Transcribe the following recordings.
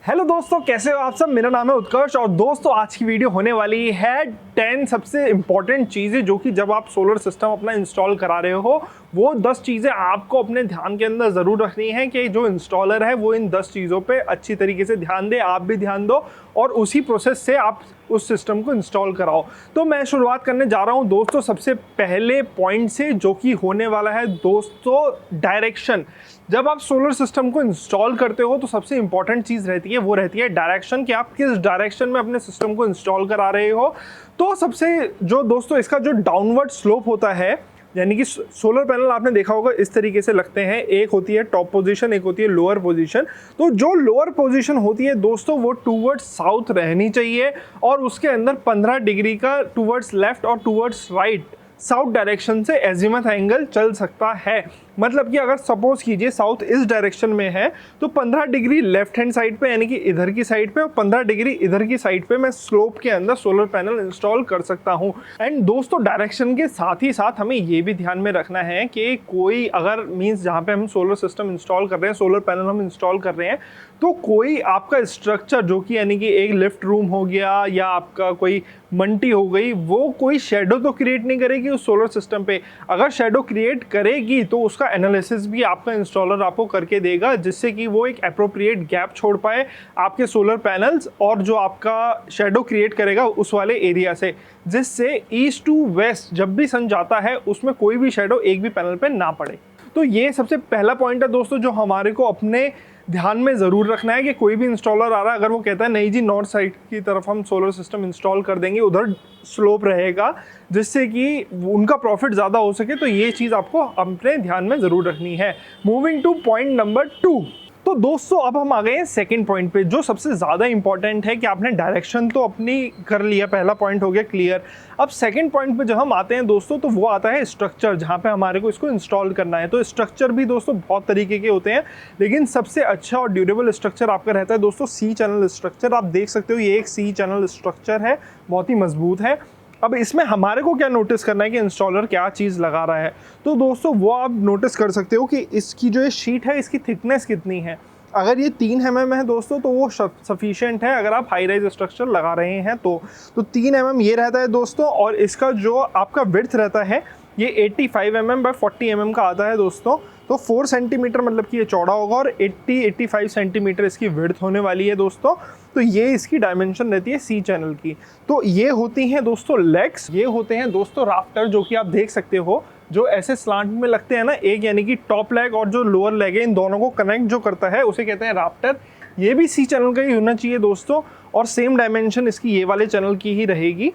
Hello दोस्तों, कैसे हो आप सब। मेरा नाम है उत्कर्ष और दोस्तों आज की वीडियो होने वाली है 10 सबसे इंपॉर्टेंट चीज़ें जो कि जब आप सोलर सिस्टम अपना इंस्टॉल करा रहे हो वो 10 चीज़ें आपको अपने ध्यान के अंदर ज़रूर रखनी है कि जो इंस्टॉलर है वो इन 10 चीज़ों पे अच्छी तरीके से ध्यान दे, आप भी ध्यान दो और उसी प्रोसेस से आप उस सिस्टम को इंस्टॉल कराओ। तो मैं शुरुआत करने जा रहा हूँ दोस्तों सबसे पहले पॉइंट से, जो कि होने वाला है दोस्तों डायरेक्शन। जब आप सोलर सिस्टम को इंस्टॉल करते हो तो सबसे इंपॉर्टेंट चीज़ रहती है वो रहती है डायरेक्शन, कि आप किस डायरेक्शन में अपने सिस्टम को इंस्टॉल करा रहे हो। तो सबसे जो दोस्तों इसका जो डाउनवर्ड स्लोप होता है, यानी कि सोलर पैनल आपने देखा होगा इस तरीके से लगते हैं, एक होती है टॉप पोजीशन, एक होती है लोअर पोजीशन। तो जो लोअर पोजीशन होती है दोस्तों वो टूवर्ड्स साउथ रहनी चाहिए और उसके अंदर 15 डिग्री का टूवर्ड्स लेफ्ट और टूवर्ड्स राइट साउथ डायरेक्शन से एजिमथ एंगल चल सकता है। मतलब कि अगर सपोज कीजिए साउथ इस डायरेक्शन में है तो 15 डिग्री लेफ्ट हैंड साइड पे यानी कि इधर की साइड पे और 15 डिग्री इधर की साइड पे मैं स्लोप के अंदर सोलर पैनल इंस्टॉल कर सकता हूं। एंड दोस्तों डायरेक्शन के साथ ही साथ हमें ये भी ध्यान में रखना है कि कोई अगर मीन्स जहाँ पे हम सोलर सिस्टम इंस्टॉल कर रहे हैं, सोलर पैनल हम इंस्टॉल कर रहे हैं, तो कोई आपका स्ट्रक्चर जो कि यानी कि एक लिफ्ट रूम हो गया या आपका कोई मंटी हो गई, वो कोई शेडो तो क्रिएट नहीं करेगी उस सोलर सिस्टम पे। अगर शेडो क्रिएट करेगी तो उसका एनालिसिस भी आपका इंस्टॉलर आपको करके देगा, जिससे कि वो एक एप्रोप्रिएट गैप छोड़ पाए आपके सोलर पैनल्स और जो आपका शेडो क्रिएट करेगा उस वाले एरिया से, जिससे ईस्ट टू वेस्ट जब भी सन जाता है उसमें कोई भी शेडो एक भी पैनल पे ना पड़े। तो ये सबसे पहला पॉइंट है दोस्तों जो हमारे को अपने ध्यान में ज़रूर रखना है कि कोई भी इंस्टॉलर आ रहा है अगर वो कहता है नहीं जी नॉर्थ साइड की तरफ हम सोलर सिस्टम इंस्टॉल कर देंगे, उधर स्लोप रहेगा जिससे कि उनका प्रॉफिट ज़्यादा हो सके, तो ये चीज़ आपको अपने ध्यान में ज़रूर रखनी है। Moving two point number 2। तो दोस्तों अब हम आ गए हैं सेकंड पॉइंट पे, जो सबसे ज़्यादा इंपॉर्टेंट है कि आपने डायरेक्शन तो अपनी कर लिया, पहला पॉइंट हो गया क्लियर। अब सेकंड पॉइंट पे जब हम आते हैं दोस्तों तो वो आता है स्ट्रक्चर, जहाँ पे हमारे को इसको इंस्टॉल करना है। तो स्ट्रक्चर भी दोस्तों बहुत तरीके के होते हैं, लेकिन सबसे अच्छा और ड्यूरेबल स्ट्रक्चर आपका रहता है दोस्तों सी चैनल स्ट्रक्चर। आप देख सकते हो ये एक सी चैनल स्ट्रक्चर है, बहुत ही मजबूत है। अब इसमें हमारे को क्या नोटिस करना है कि इंस्टॉलर क्या चीज़ लगा रहा है, तो दोस्तों वो आप नोटिस कर सकते हो कि इसकी जो ये शीट है इसकी थिकनेस कितनी है। अगर ये 3 mm है दोस्तों तो वो सफिशिएंट है अगर आप हाई राइज स्ट्रक्चर लगा रहे हैं तो 3 mm ये रहता है दोस्तों। और इसका जो आपका विड्थ रहता है ये 85 mm बाय 40 mm का आता है दोस्तों। तो 4 सेंटीमीटर मतलब कि ये चौड़ा होगा और 80-85 सेंटीमीटर इसकी विड्थ होने वाली है दोस्तों। तो ये इसकी डायमेंशन रहती है सी चैनल की। तो ये होती हैं दोस्तों लेग्स, ये होते हैं दोस्तों राफ्टर, जो कि आप देख सकते हो जो ऐसे स्लांट में लगते हैं ना, एक यानी कि टॉप लेग और जो लोअर लेग है इन दोनों को कनेक्ट जो करता है उसे कहते हैं राफ्टर। ये भी सी चैनल का ही होना चाहिए दोस्तों और सेम डायमेंशन इसकी ये वाले चैनल की ही रहेगी,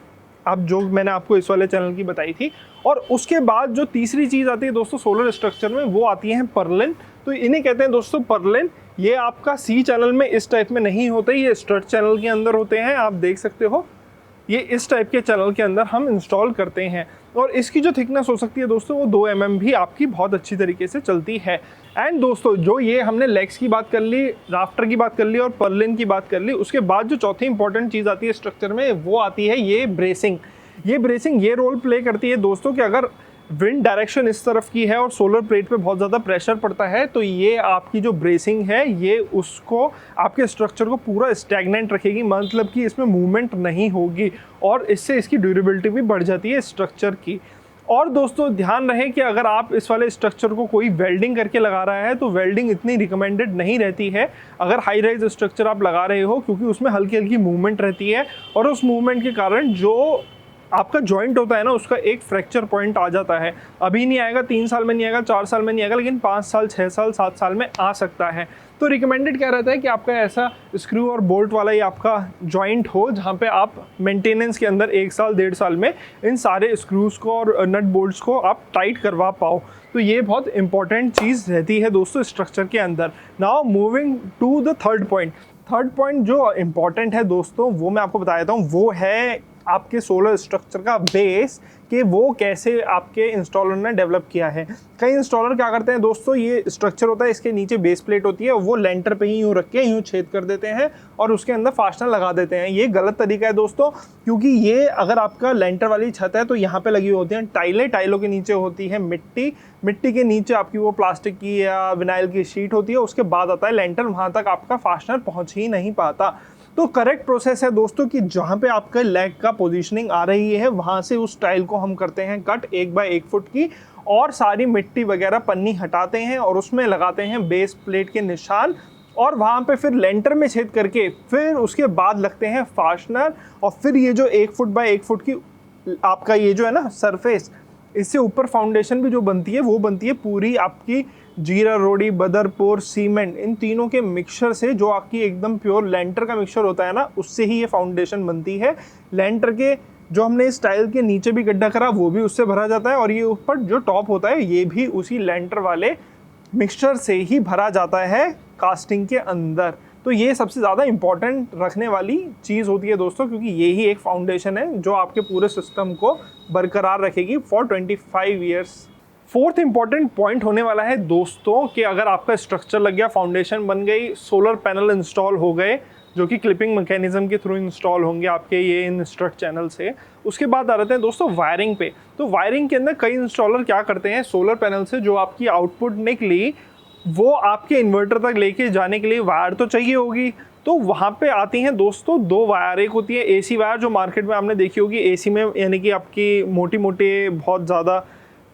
अब जो मैंने आपको इस वाले चैनल की बताई थी। और उसके बाद जो तीसरी चीज़ आती है दोस्तों सोलर स्ट्रक्चर में वो आती है पर्लिन। तो इन्हें कहते हैं दोस्तों पर्लिन। ये आपका सी चैनल में इस टाइप में नहीं होते, ये स्ट्रट चैनल के अंदर होते हैं, आप देख सकते हो ये इस टाइप के चैनल के अंदर हम इंस्टॉल करते हैं। और इसकी जो थिकनेस हो सकती है दोस्तों वो 2 mm भी आपकी बहुत अच्छी तरीके से चलती है। एंड दोस्तों जो ये हमने लेग्स की बात कर ली, राफ्टर की बात कर ली और पर्लिन की बात कर ली, उसके बाद जो चौथी इंपॉर्टेंट चीज़ आती है स्ट्रक्चर में वो आती है ये ब्रेसिंग। ये ब्रेसिंग ये रोल प्ले करती है दोस्तों कि अगर विंड डायरेक्शन इस तरफ की है और सोलर प्लेट पे बहुत ज़्यादा प्रेशर पड़ता है तो ये आपकी जो ब्रेसिंग है ये उसको आपके स्ट्रक्चर को पूरा स्टैग्नेंट रखेगी, मतलब कि इसमें मूवमेंट नहीं होगी और इससे इसकी ड्यूरेबिलिटी भी बढ़ जाती है स्ट्रक्चर की। और दोस्तों ध्यान रहे कि अगर आप इस वाले स्ट्रक्चर को कोई वेल्डिंग करके लगा रहा है तो वेल्डिंग इतनी रिकमेंडेड नहीं रहती है अगर हाई राइज स्ट्रक्चर आप लगा रहे हो, क्योंकि उसमें हल्की हल्की मूवमेंट रहती है और उस मूवमेंट के कारण जो आपका जॉइंट होता है ना उसका एक फ्रैक्चर पॉइंट आ जाता है। अभी नहीं आएगा, 3 साल में नहीं आएगा, 4 साल में नहीं आएगा, लेकिन 5 साल 6 साल 7 साल में आ सकता है। तो रिकमेंडेड क्या रहता है कि आपका ऐसा स्क्रू और बोल्ट वाला ही आपका जॉइंट हो जहाँ पे आप मेंटेनेंस के अंदर 1 साल 1.5 साल में इन सारे स्क्रूज़ को और नट बोल्ट्स को आप टाइट करवा पाओ। तो ये बहुत इंपॉर्टेंट चीज़ रहती है दोस्तों स्ट्रक्चर के अंदर। Now moving to the third point जो इम्पॉर्टेंट है दोस्तों वो मैं आपको बता देता हूँ, वो है आपके सोलर स्ट्रक्चर का बेस कि वो कैसे आपके इंस्टॉलर ने डेवलप किया है। कई इंस्टॉलर क्या करते हैं दोस्तों, ये स्ट्रक्चर होता है, इसके नीचे बेस प्लेट होती है, वो लेंटर पे ही यूँ रख के यूँ छेद कर देते हैं और उसके अंदर फास्टनर लगा देते हैं। ये गलत तरीका है दोस्तों, क्योंकि ये अगर आपका लेंटर वाली छत है तो यहाँ पे लगी होती हैं टाइलें, टाइलों के नीचे होती है मिट्टी, मिट्टी के नीचे आपकी वो प्लास्टिक की या विनाइल की शीट होती है, उसके बाद आता है लेंटर, वहाँ तक आपका फास्टनर पहुँच ही नहीं पाता। तो करेक्ट प्रोसेस है दोस्तों कि जहाँ पे आपका लेग का पोजीशनिंग आ रही है वहाँ से उस टाइल को हम करते हैं कट 1 बाय 1 फुट की, और सारी मिट्टी वगैरह पन्नी हटाते हैं और उसमें लगाते हैं बेस प्लेट के निशान, और वहाँ पे फिर लेंटर में छेद करके फिर उसके बाद लगते हैं फास्टनर। और फिर ये जो 1 फुट बाय 1 फुट की आपका ये जो है ना सरफेस, इससे ऊपर फाउंडेशन भी जो बनती है वो बनती है पूरी आपकी जीरा रोड़ी, बदरपुर, सीमेंट, इन तीनों के मिक्सचर से, जो आपकी एकदम प्योर लेंटर का मिक्सचर होता है ना, उससे ही ये फाउंडेशन बनती है। लेंटर के जो हमने इस टाइल के नीचे भी गड्ढा करा वो भी उससे भरा जाता है, और ये ऊपर जो टॉप होता है ये भी उसी लेंटर वाले मिक्सचर से ही भरा जाता है कास्टिंग के अंदर। तो ये सबसे ज़्यादा इंपॉर्टेंट रखने वाली चीज़ होती है दोस्तों, क्योंकि ये ही एक फाउंडेशन है जो आपके पूरे सिस्टम को बरकरार रखेगी for 25 years. Fourth important point होने वाला है दोस्तों कि अगर आपका स्ट्रक्चर लग गया, फाउंडेशन बन गई, सोलर पैनल इंस्टॉल हो गए जो कि क्लिपिंग मैकेनिज्म के थ्रू इंस्टॉल होंगे आपके ये इंस्ट्रक्ट चैनल से, उसके बाद आ रहे हैं दोस्तों वायरिंग पे। तो वायरिंग के अंदर कई इंस्टॉलर क्या करते हैं, सोलर पैनल से जो आपकी आउटपुट निकली वो आपके इन्वर्टर तक लेके जाने के लिए वायर तो चाहिए होगी, तो वहाँ पे आती हैं दोस्तों 2 वायर। एक होती है एसी वायर जो मार्केट में आपने देखी होगी, एसी में यानी कि आपकी मोटी मोटी बहुत ज़्यादा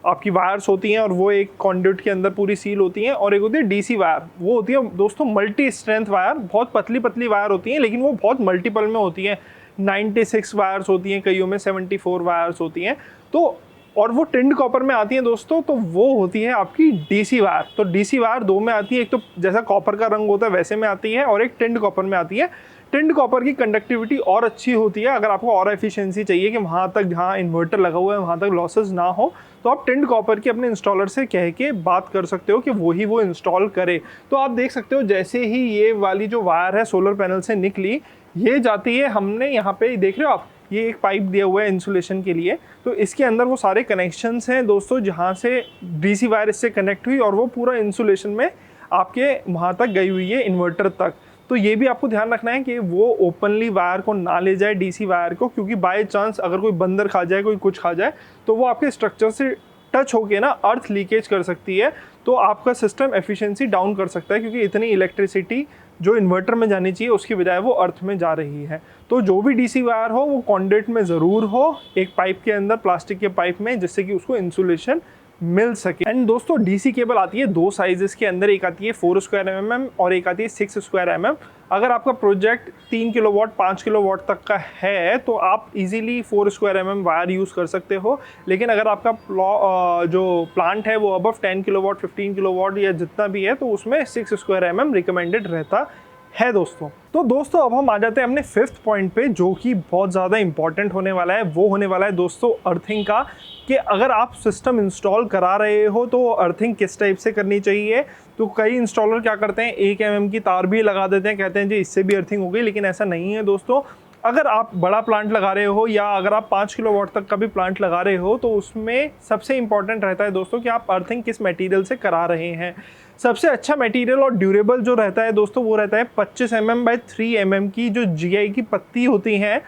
आपकी वायर्स होती हैं और वो एक कॉन्ड्यूट के अंदर पूरी सील होती हैं, और एक होती है डीसी वायर, वो होती है दोस्तों मल्टी स्ट्रेंथ वायर, बहुत पतली पतली वायर होती हैं लेकिन वो बहुत मल्टीपल में होती हैं, 96 वायर्स होती हैं, कईयों में 74 वायर्स होती हैं। तो और वो टिंड कॉपर में आती है दोस्तों, तो वो होती है आपकी डीसी वायर। तो डीसी वायर 2 में आती है, एक तो जैसा कॉपर का रंग होता है वैसे में आती है, और एक टिंड कॉपर में आती है। टिंड कॉपर की कंडक्टिविटी और अच्छी होती है, अगर आपको और एफिशिएंसी चाहिए कि वहाँ तक जहाँ इन्वर्टर लगा हुआ है वहाँ तक लॉसेस ना हो, तो आप टिंड कॉपर की अपने इंस्टॉलर से कह के बात कर सकते हो कि वो इंस्टॉल करे। तो आप देख सकते हो जैसे ही ये वाली जो वायर है सोलर पैनल से निकली, ये जाती है, हमने यहाँ पे देख रहे हो आप, ये एक पाइप दिया हुआ है इंसुलेशन के लिए, तो इसके अंदर वो सारे कनेक्शंस हैं दोस्तों जहाँ से डीसी वायर इससे कनेक्ट हुई और वो पूरा इंसुलेशन में आपके वहाँ तक गई हुई है इन्वर्टर तक। तो ये भी आपको ध्यान रखना है कि वो ओपनली वायर को ना ले जाए डीसी वायर को, क्योंकि बाय चांस अगर कोई बंदर खा जाए, कोई कुछ खा जाए, तो वो आपके स्ट्रक्चर से टच होके ना अर्थ लीकेज कर सकती है, तो आपका सिस्टम एफिशिएंसी डाउन कर सकता है, क्योंकि इतनी इलेक्ट्रिसिटी जो इन्वर्टर में जानी चाहिए उसकी बजाय वो अर्थ में जा रही है। तो जो भी डीसी वायर हो वो कॉन्ड्यूट में ज़रूर हो, एक पाइप के अंदर, प्लास्टिक के पाइप में, जिससे कि उसको इंसुलेशन मिल सके। एंड दोस्तों डीसी केबल आती है 2 साइजेस के अंदर, एक आती है 4 स्क्वायर mm और एक आती है 6 स्क्वायर mm। अगर आपका प्रोजेक्ट 3 किलोवाट 5 किलोवाट तक का है तो आप easily 4 square mm wire use कर सकते हो, लेकिन अगर आपका जो प्लांट है वो अबव 10 किलोवाट 15 किलोवाट या जितना भी है तो उसमें 6 स्क्वायर mm रिकमेंडेड रहता है दोस्तों। तो दोस्तों अब हम आ जाते हैं अपने 5th पॉइंट पे, जो कि बहुत ज़्यादा इंपॉर्टेंट होने वाला है। वो होने वाला है दोस्तों अर्थिंग का, कि अगर आप सिस्टम इंस्टॉल करा रहे हो तो अर्थिंग किस टाइप से करनी चाहिए। तो कई इंस्टॉलर क्या करते हैं 1 mm की तार भी लगा देते हैं, कहते हैं जी इससे भी अर्थिंग हो गई, लेकिन ऐसा नहीं है दोस्तों। अगर आप बड़ा प्लांट लगा रहे हो या अगर आप 5 किलोवाट तक का भी प्लांट लगा रहे हो तो उसमें सबसे इंपॉर्टेंट रहता है दोस्तों कि आप अर्थिंग किस मटेरियल से करा रहे हैं। सबसे अच्छा मटेरियल और ड्यूरेबल जो रहता है दोस्तों वो रहता है 25 mm बाय 3 mm की जो GI की पत्ती होती हैं,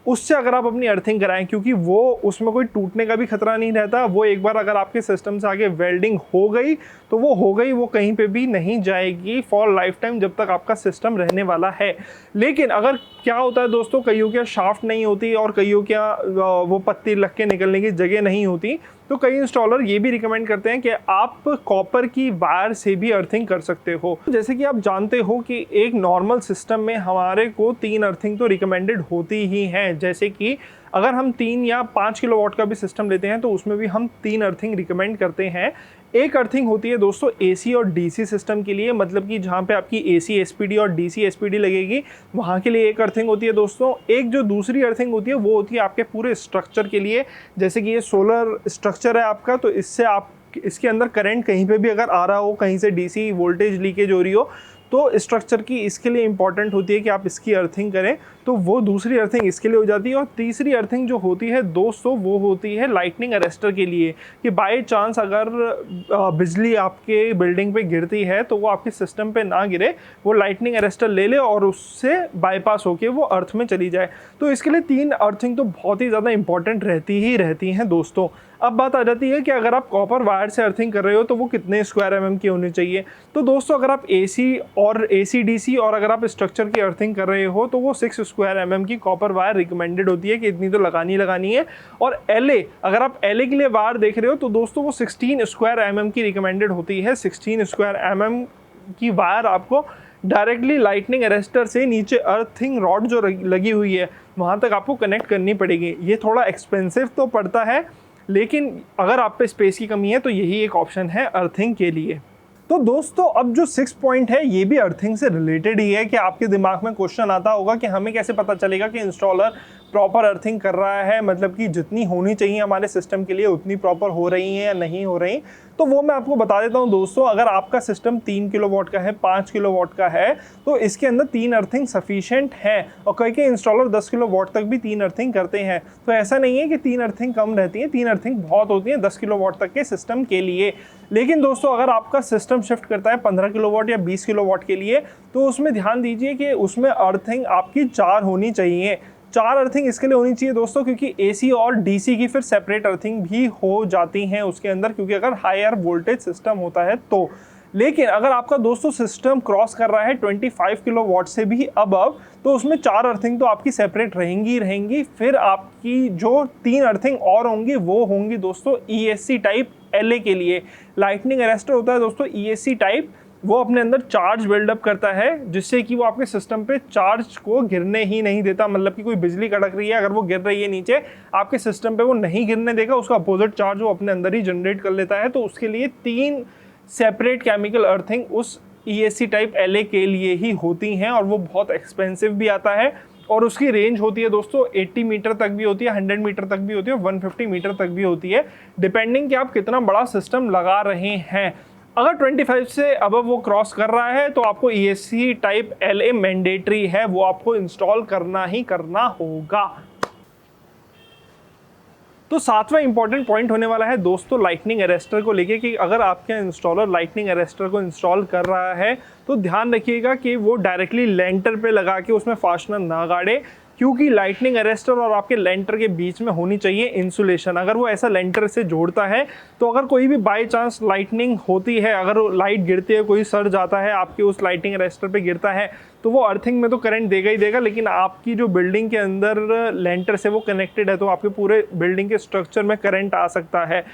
उससे अगर आप अपनी अर्थिंग कराएं, क्योंकि वो उसमें कोई टूटने का भी खतरा नहीं रहता। वो एक बार अगर आपके सिस्टम से आगे वेल्डिंग हो गई तो वो हो गई, वो कहीं पे भी नहीं जाएगी फॉर लाइफ टाइम जब तक आपका सिस्टम रहने वाला है। लेकिन अगर क्या होता है दोस्तों, कईयों के शाफ्ट नहीं होती और कईयों के वो पत्ती लग के निकलने की जगह नहीं होती, तो कई इंस्टॉलर ये भी रिकमेंड करते हैं कि आप कॉपर की वायर से भी अर्थिंग कर सकते हो। जैसे कि आप जानते हो कि एक नॉर्मल सिस्टम में हमारे को 3 अर्थिंग तो रिकमेंडेड होती ही हैं। जैसे कि अगर हम 3 या 5 किलोवाट का भी सिस्टम लेते हैं तो उसमें भी हम 3 अर्थिंग रिकमेंड करते हैं। एक अर्थिंग होती है दोस्तों एसी और डीसी सिस्टम के लिए, मतलब कि जहाँ पे आपकी एसी एसपीडी और डीसी एसपीडी लगेगी वहाँ के लिए एक अर्थिंग होती है दोस्तों। एक जो दूसरी अर्थिंग होती है वो होती है आपके पूरे स्ट्रक्चर के लिए। जैसे कि ये सोलर स्ट्रक्चर है आपका, तो इससे आप इसके अंदर करंट कहीं पे भी अगर आ रहा हो, कहीं से डीसी वोल्टेज लीकेज हो रही हो, तो स्ट्रक्चर की इसके लिए इंपॉर्टेंट होती है कि आप इसकी अर्थिंग करें, तो वो दूसरी अर्थिंग इसके लिए हो जाती है। और तीसरी अर्थिंग जो होती है दोस्तों वो होती है लाइटनिंग अरेस्टर के लिए, कि बाय चांस अगर बिजली आपके बिल्डिंग पे गिरती है तो वो आपके सिस्टम पे ना गिरे, वो लाइटनिंग अरेस्टर ले ले और उससे बाईपास होके वो अर्थ में चली जाए। तो इसके लिए 3 अर्थिंग तो बहुत ही ज़्यादा इंपॉर्टेंट रहती हैं दोस्तों। अब बात आ जाती है कि अगर आप कॉपर वायर से अर्थिंग कर रहे हो तो वो कितने स्क्वायर mm की होनी चाहिए। तो दोस्तों अगर आप AC और AC/DC और अगर आप स्ट्रक्चर की अर्थिंग कर रहे हो तो वो 6 स्क्वायर mm की कॉपर वायर रिकमेंडेड होती है कि इतनी तो लगानी है। और LA, अगर आप LA के लिए वायर देख रहे हो तो दोस्तों वो 16 स्क्वायर mm की रिकमेंडेड होती है। 16 स्क्वायर mm की वायर आपको डायरेक्टली लाइटनिंग अरेस्टर से नीचे अर्थिंग रॉड जो लगी हुई है वहाँ तक आपको कनेक्ट करनी पड़ेगी। ये थोड़ा एक्सपेंसिव तो पड़ता है, लेकिन अगर आप पे स्पेस की कमी है तो यही एक ऑप्शन है अर्थिंग के लिए। तो दोस्तों अब जो 6 पॉइंट है ये भी अर्थिंग से रिलेटेड ही है कि आपके दिमाग में क्वेश्चन आता होगा कि हमें कैसे पता चलेगा कि इंस्टॉलर प्रॉपर अर्थिंग कर रहा है, मतलब कि जितनी होनी चाहिए हमारे सिस्टम के लिए उतनी प्रॉपर हो रही है या नहीं हो रही। तो वो मैं आपको बता देता हूँ दोस्तों। अगर आपका सिस्टम 3 किलोवाट का है, 5 किलोवाट का है, तो इसके अंदर 3 अर्थिंग सफिशिएंट है। और कई इंस्टॉलर 10 किलोवाट तक भी 3 अर्थिंग करते हैं। तो ऐसा नहीं है कि 3 अर्थिंग कम रहती है, 3 अर्थिंग बहुत होती है 10 किलोवाट तक के सिस्टम के लिए। लेकिन दोस्तों अगर आपका सिस्टम शिफ्ट करता है 15 किलोवाट या 20 किलोवाट के लिए, तो उसमें ध्यान दीजिए कि उसमें अर्थिंग आपकी 4 होनी चाहिए। 4 अर्थिंग इसके लिए होनी चाहिए दोस्तों, क्योंकि AC और DC की फिर सेपरेट अर्थिंग भी हो जाती हैं उसके अंदर, क्योंकि अगर हायर वोल्टेज सिस्टम होता है तो। लेकिन अगर आपका दोस्तों सिस्टम क्रॉस कर रहा है 25 किलोवाट से भी अबव, तो उसमें 4 अर्थिंग तो आपकी सेपरेट रहेंगी। फिर आपकी जो 3 अर्थिंग और होंगी वो होंगी दोस्तों ESC टाइप LA के लिए। लाइटनिंग अरेस्टर होता है दोस्तों ESC टाइप, वो अपने अंदर चार्ज बिल्डअप करता है जिससे कि वो आपके सिस्टम पे चार्ज को गिरने ही नहीं देता। मतलब कि कोई बिजली कड़क रही है, अगर वो गिर रही है नीचे, आपके सिस्टम पे वो नहीं गिरने देगा, उसका अपोजिट चार्ज वो अपने अंदर ही जनरेट कर लेता है। तो उसके लिए 3 सेपरेट केमिकल अर्थिंग उस ESC टाइप LA के लिए ही होती हैं, और वो बहुत एक्सपेंसिव भी आता है। और उसकी रेंज होती है दोस्तों 80 मीटर तक भी होती है, 100 मीटर तक भी होती है, 150 मीटर तक भी होती है, डिपेंडिंग कि आप कितना बड़ा सिस्टम लगा रहे हैं। अगर 25 से अब वो क्रॉस कर रहा है तो आपको ESC टाइप LA मैंडेटरी है, वो आपको इंस्टॉल करना ही करना होगा। तो 7वां इंपॉर्टेंट पॉइंट होने वाला है दोस्तों लाइटनिंग अरेस्टर को लेके, कि अगर आपका इंस्टॉलर लाइटनिंग अरेस्टर को इंस्टॉल कर रहा है तो ध्यान रखिएगा कि वो डायरेक्टली लेंटर पे लगा के उसमें फास्टनर ना गाड़े, क्योंकि लाइटनिंग अरेस्टर और आपके लेंटर के बीच में होनी चाहिए इंसुलेशन। अगर वो ऐसा लेंटर से जोड़ता है तो अगर कोई भी बाय चांस लाइटनिंग होती है, अगर लाइट गिरती है, कोई सर जाता है आपके उस लाइटनिंग अरेस्टर पे गिरता है, तो वो अर्थिंग में तो करंट देगा ही देगा, लेकिन आपकी जो बिल्डिंग के अंदर लेंटर से वो कनेक्टेड है तो आपके पूरे बिल्डिंग के स्ट्रक्चर में करंट आ सकता है।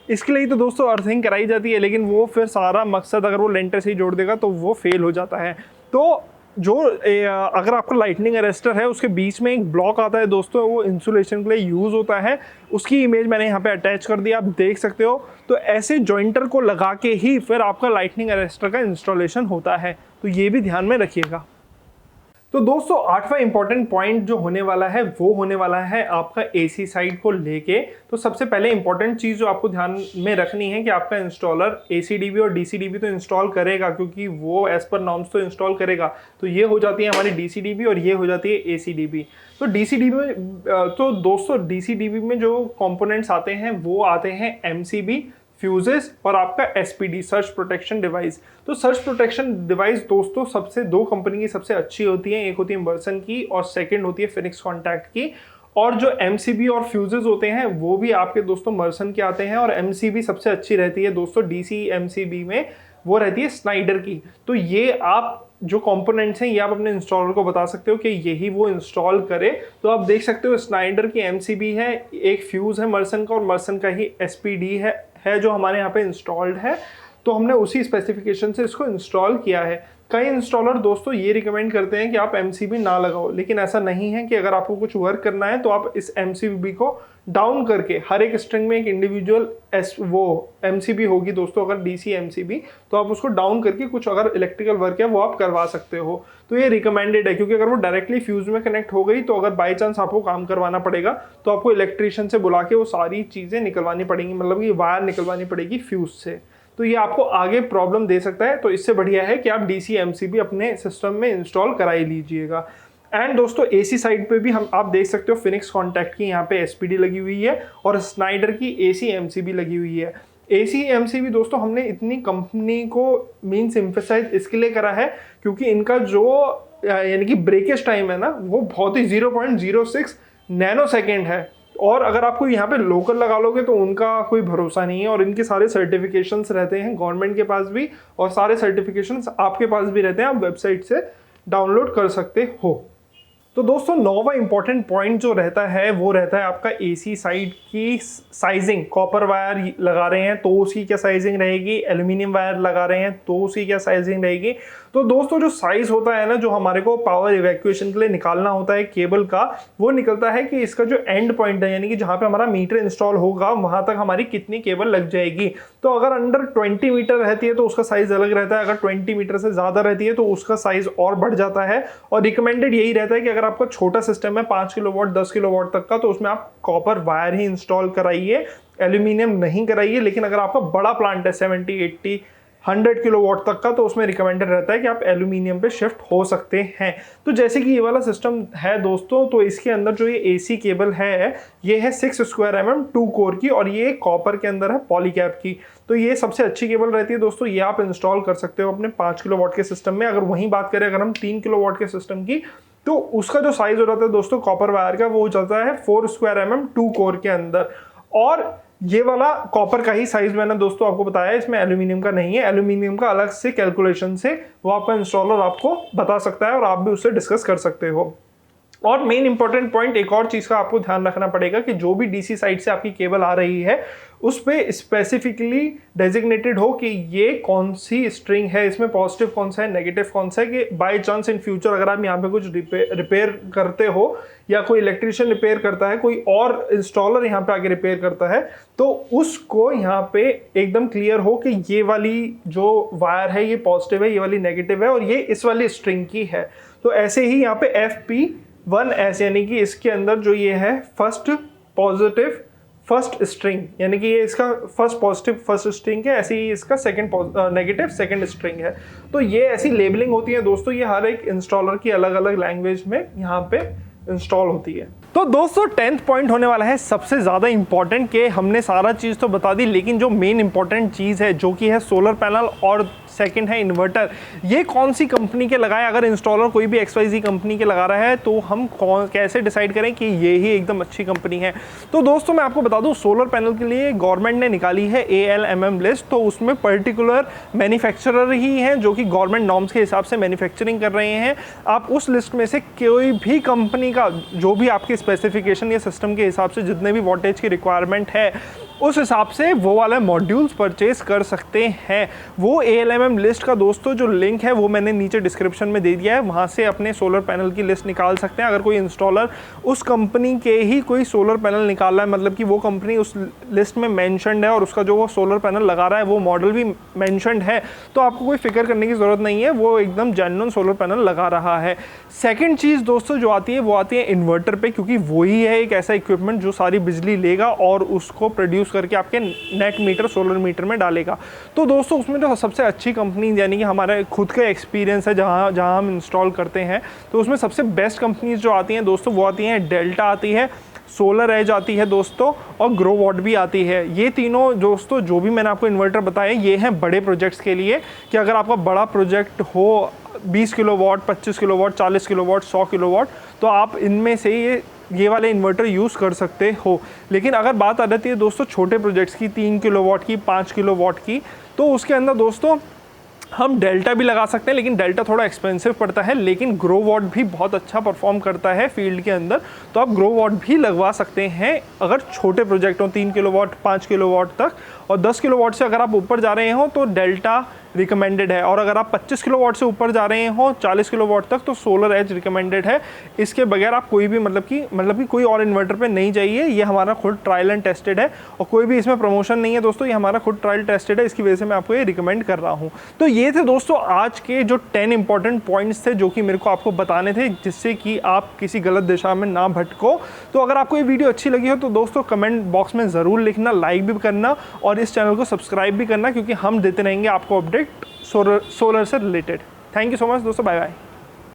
इसके लिए तो दोस्तों अर्थिंग कराई जाती है, लेकिन वो फिर सारा मकसद अगर वो लेंटर से ही जोड़ देगा तो वो फेल हो जाता है। तो जो अगर आपका लाइटनिंग अरेस्टर है उसके बीच में एक ब्लॉक आता है दोस्तों, वो इंसुलेशन के लिए यूज़ होता है। उसकी इमेज मैंने यहाँ पे अटैच कर दिया, आप देख सकते हो। तो ऐसे जॉइंटर को लगा के ही फिर आपका लाइटनिंग अरेस्टर का इंस्टॉलेशन होता है, तो ये भी ध्यान में रखिएगा। तो दोस्तों 8वां इंपॉर्टेंट पॉइंट जो होने वाला है वो होने वाला है आपका AC साइड को लेके। तो सबसे पहले इंपॉर्टेंट चीज़ जो आपको ध्यान में रखनी है कि आपका इंस्टॉलर AC/DB और DC/DB तो इंस्टॉल करेगा, क्योंकि वो एज पर नॉर्म्स तो इंस्टॉल करेगा। तो ये हो जाती है हमारी DC/DB और ये हो जाती है AC/DB। तो DC/DB में तो दोस्तों DC/DB में जो कंपोनेंट्स आते हैं वो आते हैं MCB, फ्यूजेस और आपका SPD सर्च प्रोटेक्शन डिवाइस। तो सर्च प्रोटेक्शन डिवाइस दोस्तों सबसे 2 कंपनी की सबसे अच्छी होती है, एक होती है मर्सन की और सेकंड होती है फिनिक्स कॉन्टैक्ट की। और जो MCB और फ्यूजेस होते हैं वो भी आपके दोस्तों मर्सन के आते हैं, और MCB सबसे अच्छी रहती है दोस्तों DC MCB में, वो रहती है स्नाइडर की। तो ये आप जो कंपोनेंट्स हैं ये आप अपने इंस्टॉलर को बता सकते हो कि यही वो इंस्टॉल करे। तो आप देख सकते हो स्नाइडर की MCB है, एक फ्यूज़ है मर्सन का, और मर्सन का ही SPD है जो हमारे यहाँ पे इंस्टॉल्ड है। तो हमने उसी स्पेसिफिकेशन से इसको इंस्टॉल किया है। कई इंस्टॉलर दोस्तों ये रिकमेंड करते हैं कि आप MCB ना लगाओ, लेकिन ऐसा नहीं है कि अगर आपको कुछ वर्क करना है तो आप इस MCB को डाउन करके, हर एक स्ट्रिंग में एक इंडिविजुअल वो MCB होगी दोस्तों, अगर DC MCB, तो आप उसको डाउन करके कुछ अगर इलेक्ट्रिकल वर्क है वो आप करवा सकते हो। तो ये रिकमेंडेड है, क्योंकि अगर वो डायरेक्टली फ्यूज में कनेक्ट हो गई तो अगर बाई चांस आपको काम करवाना पड़ेगा तो आपको इलेक्ट्रीशियन से बुला के वो सारी चीज़ें निकलवानी पड़ेंगी, मतलब कि वायर निकलवानी पड़ेगी फ्यूज से। तो ये आपको आगे प्रॉब्लम दे सकता है। तो इससे बढ़िया है कि आप DC MCB अपने सिस्टम में इंस्टॉल करा ही लीजिएगा। एंड दोस्तों AC साइड पे भी हम आप देख सकते हो फिनिक्स कॉन्टैक्ट की यहाँ पे SPD लगी हुई है और स्नाइडर की AC MCB लगी हुई है। AC MCB दोस्तों हमने इतनी कंपनी को मीन्स एम्फेसाइज इसके लिए करा है क्योंकि इनका जो यानी कि ब्रेकेज टाइम है ना वो बहुत ही 0.06 नैनो सेकेंड है। और अगर आपको यहाँ पे लोकल लगा लोगे तो उनका कोई भरोसा नहीं है और इनके सारे सर्टिफिकेशंस रहते हैं गवर्नमेंट के पास भी और सारे सर्टिफिकेशंस आपके पास भी रहते हैं, आप वेबसाइट से डाउनलोड कर सकते हो। तो दोस्तों 9वां इंपॉर्टेंट पॉइंट जो रहता है वो रहता है आपका AC साइड की साइजिंग। कॉपर वायर लगा रहे हैं तो उसकी क्या साइजिंग रहेगी, एल्यूमिनियम वायर लगा रहे हैं तो उसकी क्या साइजिंग रहेगी। तो दोस्तों जो साइज होता है ना जो हमारे को पावर इवैक्यूएशन के लिए निकालना होता है केबल का, वो निकलता है कि इसका जो एंड पॉइंट है यानी कि जहाँ पे हमारा मीटर इंस्टॉल होगा वहां तक हमारी कितनी केबल लग जाएगी। तो अगर अंडर 20 मीटर रहती है तो उसका साइज अलग रहता है, अगर 20 मीटर से ज्यादा रहती है तो उसका साइज और बढ़ जाता है। और रिकमेंडेड यही रहता है कि अगर आपका छोटा सिस्टम है 5 किलोवाट 10 किलोवाट तक का तो उसमें आप कॉपर वायर ही इंस्टॉल कराइए, एल्यूमिनियम नहीं कराइए। लेकिन अगर आपका बड़ा प्लांट है 70 80 100 किलोवाट तक का तो उसमें रिकमेंडेड रहता है कि आप एल्यूमिनियम पे शिफ्ट हो सकते हैं। तो जैसे कि ये वाला सिस्टम है दोस्तों, तो इसके अंदर जो ये AC केबल है ये है 6 स्क्वायर mm 2 कोर की और ये कॉपर के अंदर है पॉलीकैप की। तो ये सबसे अच्छी केबल रहती है दोस्तों, ये आप इंस्टॉल कर सकते हो अपने 5 किलोवाट के सिस्टम में। अगर वहीं बात करें अगर हम 3 किलोवाट के सिस्टम की तो उसका जो साइज हो जाता है दोस्तों कॉपर वायर का वो हो जाता है 4 स्क्वायर mm 2 कोर के अंदर। और ये वाला कॉपर का ही साइज मैंने दोस्तों आपको बताया, इसमें एल्यूमिनियम का नहीं है। एल्यूमिनियम का अलग से कैलकुलेशन से वो आपका इंस्टॉलर आपको बता सकता है और आप भी उससे डिस्कस कर सकते हो। और मेन इंपॉर्टेंट पॉइंट एक और चीज का आपको ध्यान रखना पड़ेगा कि जो भी DC साइड से आपकी केबल आ रही है उस पे स्पेसिफिकली डेजिग्नेटेड हो कि ये कौन सी स्ट्रिंग है, इसमें पॉजिटिव कौन सा है नेगेटिव कौन सा है, कि बाय चांस इन फ्यूचर अगर आप यहाँ पे कुछ रिपेयर करते हो या कोई इलेक्ट्रिशियन रिपेयर करता है, कोई और इंस्टॉलर यहाँ पे आके रिपेयर करता है तो उसको यहाँ पे एकदम क्लियर हो कि ये वाली जो वायर है ये पॉजिटिव है, ये वाली नेगेटिव है और ये इस वाली स्ट्रिंग की है। तो ऐसे ही यहाँ पे FP1S यानी कि इसके अंदर जो ये है फर्स्ट पॉजिटिव फर्स्ट स्ट्रिंग यानी कि ये इसका फर्स्ट पॉजिटिव फर्स्ट स्ट्रिंग है, ऐसे ही इसका सेकंड नेगेटिव सेकंड स्ट्रिंग है। तो ये ऐसी लेबलिंग होती है दोस्तों, ये हर एक इंस्टॉलर की अलग अलग लैंग्वेज में यहाँ पे इंस्टॉल होती है। तो दोस्तों 10th पॉइंट होने वाला है सबसे ज़्यादा इंपॉर्टेंट, कि हमने सारा चीज़ तो बता दी लेकिन जो मेन इंपॉर्टेंट चीज़ है जो कि है सोलर पैनल और सेकंड है इन्वर्टर, ये कौन सी कंपनी के लगाएं। अगर इंस्टॉलर कोई भी XYZ कंपनी के लगा रहा है तो हम कैसे डिसाइड करें कि ये ही एकदम अच्छी कंपनी है। तो दोस्तों मैं आपको बता दूं सोलर पैनल के लिए गवर्नमेंट ने निकाली है ALMM लिस्ट, तो उसमें पर्टिकुलर मैन्युफैक्चरर ही हैं जो कि गवर्नमेंट नॉर्म्स के हिसाब से मैन्युफैक्चरिंग कर रहे हैं। आप उस लिस्ट में से कोई भी कंपनी का जो भी आपके स्पेसिफिकेशन या सिस्टम के हिसाब से जितने भी वोल्टेज की रिक्वायरमेंट है उस हिसाब से वो वाला मॉड्यूल्स परचेज कर सकते हैं। वो ALMM लिस्ट का दोस्तों जो लिंक है वो मैंने नीचे डिस्क्रिप्शन में दे दिया है, वहाँ से अपने सोलर पैनल की लिस्ट निकाल सकते हैं। अगर कोई इंस्टॉलर उस कंपनी के ही कोई सोलर पैनल निकाल रहा है, मतलब कि वो कंपनी उस लिस्ट में मैंशनड है और उसका जो वो सोलर पैनल लगा रहा है वो मॉडल भी मैंशनड है, तो आपको कोई फिक्र करने की ज़रूरत नहीं है, वो एकदम जेन्युइन सोलर पैनल लगा रहा है। सेकेंड चीज़ दोस्तों जो आती है वो आती है इन्वर्टर पे, क्योंकि वही है एक ऐसा इक्विपमेंट जो सारी बिजली लेगा और उसको प्रोड्यूस करके आपके नेट मीटर सोलर मीटर में डालेगा। तो दोस्तों उसमें जो सबसे अच्छी कंपनी यानी कि हमारे खुद का एक्सपीरियंस है जहां हम इंस्टॉल करते हैं, तो उसमें सबसे बेस्ट कंपनीज जो आती हैं दोस्तों वो आती हैं डेल्टा आती है, सोलर एज आती है दोस्तों और ग्रो वॉट भी आती है। ये तीनों दोस्तों जो भी मैंने आपको इन्वर्टर बताए ये हैं बड़े प्रोजेक्ट्स के लिए, कि अगर आपका बड़ा प्रोजेक्ट हो 20 किलोवाट 25 किलोवाट 40 किलोवाट 100 किलोवाट तो आप इनमें से ये वाले इन्वर्टर यूज़ कर सकते हो। लेकिन अगर बात आ जाती है दोस्तों छोटे प्रोजेक्ट्स की 3 किलोवाट की 5 किलोवाट की, तो उसके अंदर दोस्तों हम डेल्टा भी लगा सकते हैं, लेकिन डेल्टा थोड़ा एक्सपेंसिव पड़ता है, लेकिन ग्रो वॉट भी बहुत अच्छा परफॉर्म करता है फील्ड के अंदर, तो आप ग्रो वॉट भी लगवा सकते हैं अगर छोटे प्रोजेक्ट हो 3 किलोवाट 5 किलोवाट तक। और 10 किलोवाट से अगर आप ऊपर जा रहे हो तो डेल्टा रिकमेंडेड है। और अगर आप 25 किलोवाट से ऊपर जा रहे हो 40 किलोवाट तक तो सोलर एज रिकमेंडेड है। इसके बगैर आप कोई भी मतलब कि कोई और इन्वर्टर पे नहीं जाइए। ये हमारा खुद ट्रायल एंड टेस्टेड है और कोई भी इसमें प्रमोशन नहीं है दोस्तों, ये हमारा खुद ट्रायल टेस्टेड है, इसकी वजह से मैं आपको ये रिकमेंड कर रहा हूँ। तो ये थे दोस्तों आज के जो 10 इंपॉर्टेंट पॉइंट्स थे जो कि मेरे को आपको बताने थे, जिससे कि आप किसी गलत दिशा में ना भटको। तो अगर आपको ये वीडियो अच्छी लगी हो तो दोस्तों कमेंट बॉक्स में ज़रूर लिखना, लाइक भी करना और इस चैनल को सब्सक्राइब भी करना, क्योंकि हम देते रहेंगे आपको अपडेट सोलर से related. Thank you so much दोस्तों, बाय बाय।